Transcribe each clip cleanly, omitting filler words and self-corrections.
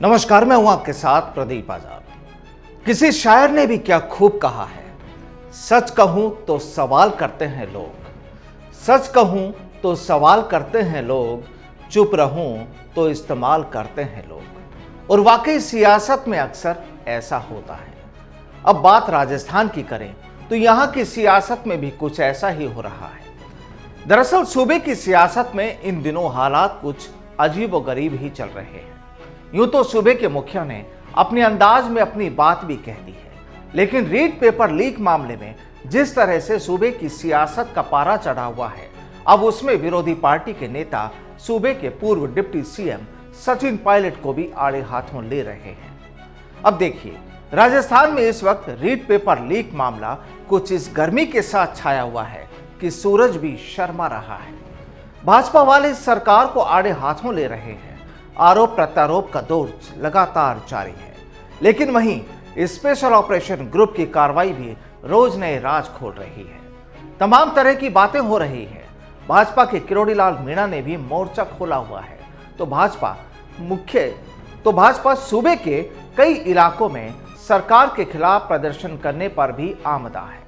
नमस्कार, मैं हूं आपके साथ प्रदीप आजाद। किसी शायर ने भी क्या खूब कहा है, सच कहूं तो सवाल करते हैं लोग, सच कहूं तो सवाल करते हैं लोग, चुप रहूं तो इस्तेमाल करते हैं लोग। और वाकई सियासत में अक्सर ऐसा होता है। अब बात राजस्थान की करें तो यहां की सियासत में भी कुछ ऐसा ही हो रहा है। दरअसल सूबे की सियासत में इन दिनों हालात कुछ अजीबोगरीब ही चल रहे हैं। यूं तो सूबे के मुखिया ने अपने अंदाज में अपनी बात भी कह दी है, लेकिन रीट पेपर लीक मामले में जिस तरह से सूबे की सियासत का पारा चढ़ा हुआ है, अब उसमें विरोधी पार्टी के नेता सूबे के पूर्व डिप्टी सीएम सचिन पायलट को भी आड़े हाथों ले रहे हैं। अब देखिए, राजस्थान में इस वक्त रीट पेपर लीक मामला कुछ इस गर्मी के साथ छाया हुआ है कि सूरज भी शर्मा रहा है। भाजपा वाले इस सरकार को आड़े हाथों ले रहे हैं। आरोप प्रत्यारोप का दौर लगातार जारी है, लेकिन वहीं स्पेशल ऑपरेशन ग्रुप की कार्रवाई भी रोज नए राज खोल रही है। तमाम तरह की बातें हो रही है। भाजपा के किरोड़ीलाल मीणा ने भी मोर्चा खोला हुआ है, तो भाजपा सूबे के कई इलाकों में सरकार के खिलाफ प्रदर्शन करने पर भी आमदा है।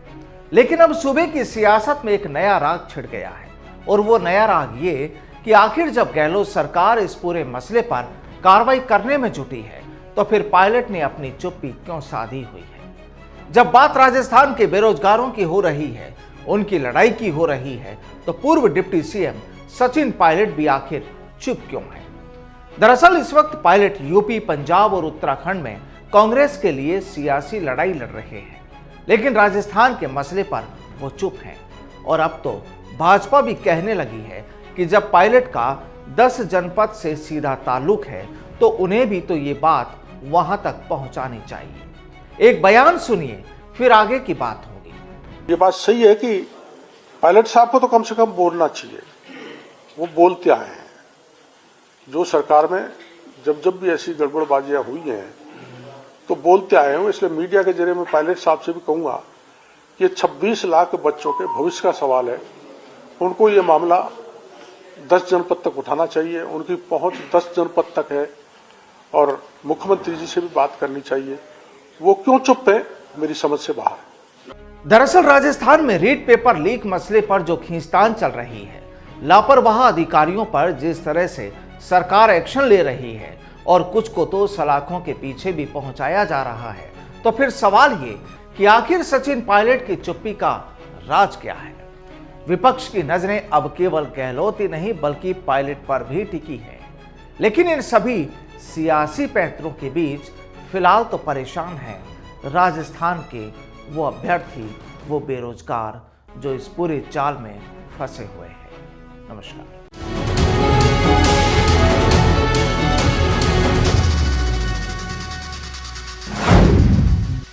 लेकिन अब सूबे की सियासत में एक नया राग छिड़ गया है, और वो नया राग ये कि आखिर जब गहलोत सरकार इस पूरे मसले पर कार्रवाई करने में जुटी है, तो फिर पायलट ने अपनी चुप्पी क्यों साधी हुई है। जब बात राजस्थान के बेरोजगारों की हो रही है, उनकी लड़ाई की हो रही है, तो पूर्व डिप्टी सीएम सचिन पायलट भी आखिर चुप क्यों है। दरअसल इस वक्त पायलट यूपी, पंजाब और उत्तराखंड में कांग्रेस के लिए सियासी लड़ाई लड़ रहे हैं, लेकिन राजस्थान के मसले पर वो चुप हैं। और अब तो भाजपा भी कहने लगी है कि जब पायलट का 10 जनपद से सीधा ताल्लुक है, तो उन्हें भी तो ये बात वहां तक पहुंचानी चाहिए। एक बयान सुनिए, फिर आगे की बात होगी। ये बात सही है कि पायलट साहब को तो कम से कम बोलना चाहिए। वो बोलते आए हैं। जो सरकार में जब जब भी ऐसी गड़बड़बाजियां हुई हैं तो बोलते आए हैं। इसलिए मीडिया के जरिए मैं पायलट साहब से भी कहूंगा कि ये 26 लाख बच्चों के भविष्य का सवाल है। उनको ये मामला 10 जनपद तक उठाना चाहिए। उनकी पहुंच 10 जनपद तक है, और मुख्यमंत्री जी से भी बात करनी चाहिए। वो क्यों चुप है, मेरी समझ से बाहर है। दरअसल राजस्थान में रीट पेपर लीक मसले पर जो खींचतान चल रही है, लापरवाह अधिकारियों पर जिस तरह से सरकार एक्शन ले रही है, और कुछ को तो सलाखों के पीछे भी पहुंचाया जा रहा है, तो फिर सवाल ये कि आखिर सचिन पायलट की चुप्पी का राज क्या है। विपक्ष की नजरें अब केवल गहलोत ही नहीं बल्कि पायलट पर भी टिकी है। लेकिन इन सभी सियासी पैंतरों के बीच फिलहाल तो परेशान है राजस्थान के वो अभ्यर्थी, वो बेरोजगार जो इस पूरे जाल में फंसे हुए हैं। नमस्कार।